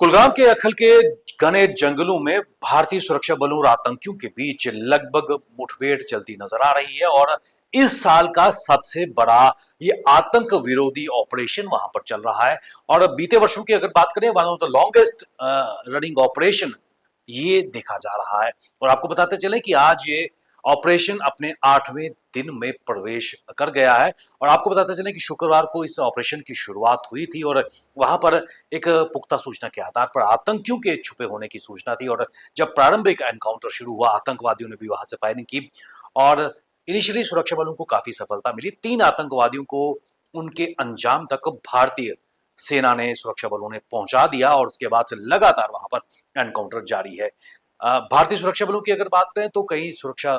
कुलगाम के अखल के घने जंगलों में भारतीय सुरक्षा बलों और आतंकियों के बीच लगभग मुठभेड़ चलती नजर आ रही है और इस साल का सबसे बड़ा ये आतंक विरोधी ऑपरेशन वहां पर चल रहा है। और बीते वर्षों की अगर बात करें, one of the longest running operation ये देखा जा रहा है। और आपको बताते चले कि आज ये ऑपरेशन अपने 8वें दिन में प्रवेश कर गया है। और आपको बताते चले कि शुक्रवार को इस ऑपरेशन की शुरुआत हुई थी और वहां पर एक पुख्ता सूचना के आधार पर आतंकियों के छुपे होने की सूचना थी। और जब प्रारंभिक एनकाउंटर शुरू हुआ, आतंकवादियों ने भी वहां से फायरिंग की और इनिशियली सुरक्षा बलों को काफी सफलता मिली। 3 आतंकवादियों को उनके अंजाम तक भारतीय सेना ने, सुरक्षा बलों ने पहुंचा दिया और उसके बाद से लगातार वहां पर एनकाउंटर जारी है। भारतीय सुरक्षा बलों की अगर बात करें तो कई सुरक्षा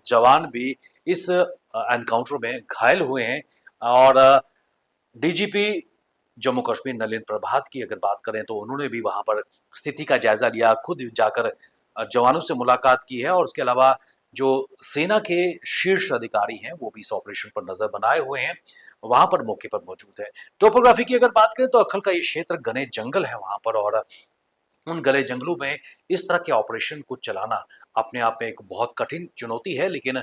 जवान भी इस एनकाउंटर में घायल हुए हैं। और डीजीपी जम्मू कश्मीर नलिन प्रभात की अगर बात करें तो उन्होंने भी वहां पर स्थिति का जायजा लिया, खुद जाकर जवानों से मुलाकात की है। और उसके अलावा जो सेना के शीर्ष अधिकारी हैं वो भी इस ऑपरेशन पर नजर बनाए हुए हैं, वहां पर मौके पर मौजूद है। टोपोग्राफी की अगर बात करें तो अखल का ये क्षेत्र घने जंगल है वहां पर, और उन गले जंगलों में इस तरह के ऑपरेशन को चलाना अपने आप में एक बहुत कठिन चुनौती है। लेकिन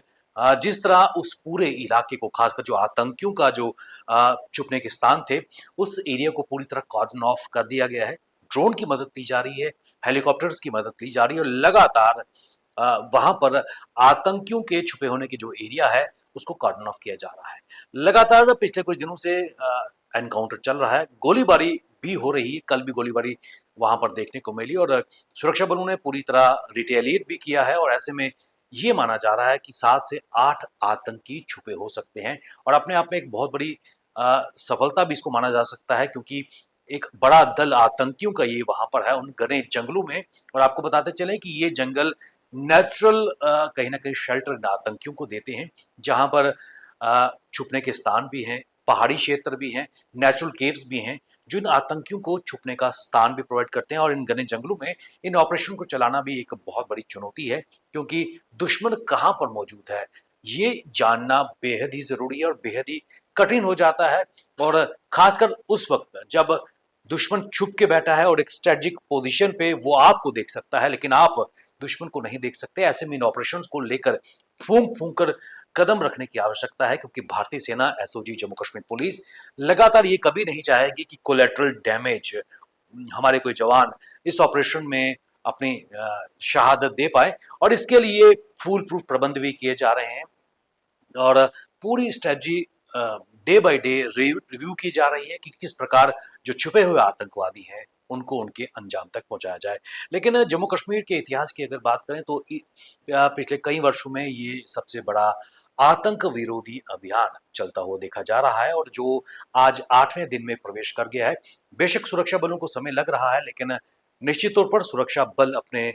जिस तरह उस पूरे इलाके को, खासकर जो आतंकियों का जो छुपने के स्थान थे, उस एरिया को पूरी तरह कॉर्डन ऑफ कर दिया गया है। ड्रोन की मदद ली जा रही है, हेलीकॉप्टर्स की मदद ली जा रही है और लगातार वहां पर आतंकियों के छुपे होने की जो एरिया है उसको कॉर्डन ऑफ किया जा रहा है। लगातार पिछले कुछ दिनों से एनकाउंटर चल रहा है, गोलीबारी भी हो रही है। कल भी गोलीबारी वहां पर देखने को मिली और सुरक्षा बलों ने पूरी तरह रिटेलिएट भी किया है। और ऐसे में ये माना जा रहा है कि 7 से 8 आतंकी छुपे हो सकते हैं और अपने आप में एक बहुत बड़ी सफलता भी इसको माना जा सकता है, क्योंकि एक बड़ा दल आतंकियों का ये वहां पर है उन घने जंगलों में। और आपको बताते चले कि ये जंगल नेचुरल कहीं ना कहीं शेल्टर आतंकियों को देते हैं, जहां पर छुपने के स्थान भी हैं, पहाड़ी क्षेत्र भी हैं, नेचुरल केव्स भी हैं, जो इन आतंकियों को छुपने का स्थान भी प्रोवाइड करते हैं। और इन घने जंगलों में इन ऑपरेशन को चलाना भी एक बहुत बड़ी चुनौती है, क्योंकि दुश्मन कहाँ पर मौजूद है ये जानना बेहद ही जरूरी है और बेहद ही कठिन हो जाता है। और खासकर उस वक्त जब दुश्मन छुप के बैठा है और एक स्ट्रेटेजिक पोजीशन पे वो आपको देख सकता है, लेकिन आप दुश्मन को नहीं देख सकते। ऐसे में इन ऑपरेशंस को लेकर फूंक फूंक कर कदम रखने की आवश्यकता है, क्योंकि भारतीय सेना, एसओजी, जम्मू कश्मीर पुलिस लगातार ये कभी नहीं चाहेगी कि कोलेटरल डैमेज हमारे कोई जवान इस ऑपरेशन में अपनी शहादत दे पाए। और इसके लिए फूल प्रूफ प्रबंध भी किए जा रहे हैं और पूरी strategy day by day review की जा रही है कि किस प्रकार जो छुपे हुए आतंकवादी हैं उनको उनके अंजाम तक पहुंचाया जाए। लेकिन जम्मू कश्मीर के इतिहास की अगर बात करें तो पिछले कई वर्षों में ये सबसे बड़ा आतंक विरोधी अभियान चलता हुआ देखा जा रहा है, और जो आज 8वें दिन में प्रवेश कर गया है। बेशक सुरक्षा बलों को समय लग रहा है, लेकिन निश्चित तौर पर सुरक्षा बल अपने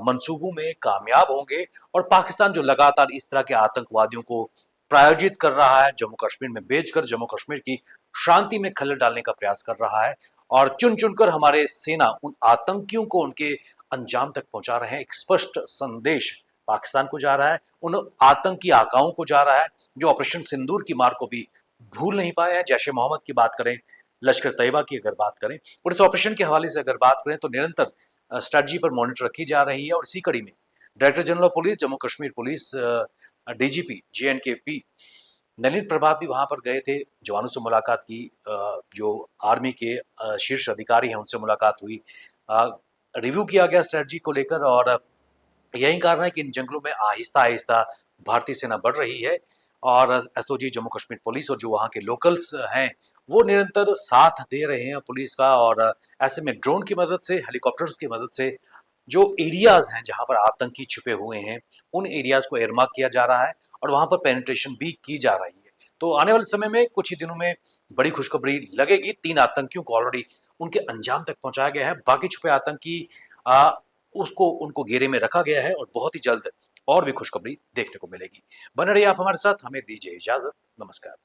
मंसूबों में कामयाब होंगे। और पाकिस्तान जो लगातार इस तरह के आतंकवादियों को प्रायोजित कर रहा है, जम्मू कश्मीर में भेजकर जम्मू कश्मीर की शांति में खलल डालने का प्रयास कर रहा है, और चुन चुनकर हमारे सेना उन आतंकियों को उनके अंजाम तक पहुंचा रहे हैं। एक स्पष्ट संदेश पाकिस्तान को जा रहा है, उन आतंकी आकाओं को जा रहा है जो ऑपरेशन सिंदूर की मार को भी भूल नहीं पाए हैं। जैश ए मोहम्मद की बात करें, लश्कर तैयबा की अगर बात करें, और इस ऑपरेशन के हवाले से अगर बात करें तो निरंतर स्ट्रेटजी पर मॉनिटर रखी जा रही है। और इसी कड़ी में director general of police, Jammu Kashmir police, DGP J and K Nalin Prabhat भी वहां पर गए थे, जवानों से मुलाकात की, जो आर्मी के शीर्ष अधिकारी हैं उनसे मुलाकात हुई, रिव्यू किया गया स्ट्रेटजी को लेकर। और यही कारण है कि इन जंगलों में आहिस्ता आहिस्ता भारतीय सेना बढ़ रही है और एसओजी, जम्मू कश्मीर पुलिस और जो वहाँ के लोकल्स हैं वो निरंतर साथ दे रहे हैं पुलिस का। और ऐसे में ड्रोन की मदद से, हेलीकॉप्टर्स की मदद से जो एरियाज हैं जहां पर आतंकी छुपे हुए हैं उन एरियाज को एयरमार्क किया जा रहा है और वहां पर पेनिट्रेशन भी की जा रही है। तो आने वाले समय में कुछ ही दिनों में बड़ी खुशखबरी लगेगी। 3 आतंकियों को ऑलरेडी उनके अंजाम तक पहुंचाया गया है, बाकी छुपे आतंकी उसको उनको घेरे में रखा गया है और बहुत ही जल्द और भी खुशखबरी देखने को मिलेगी। बने रहिए आप हमारे साथ, हमें दीजिए इजाजत, नमस्कार।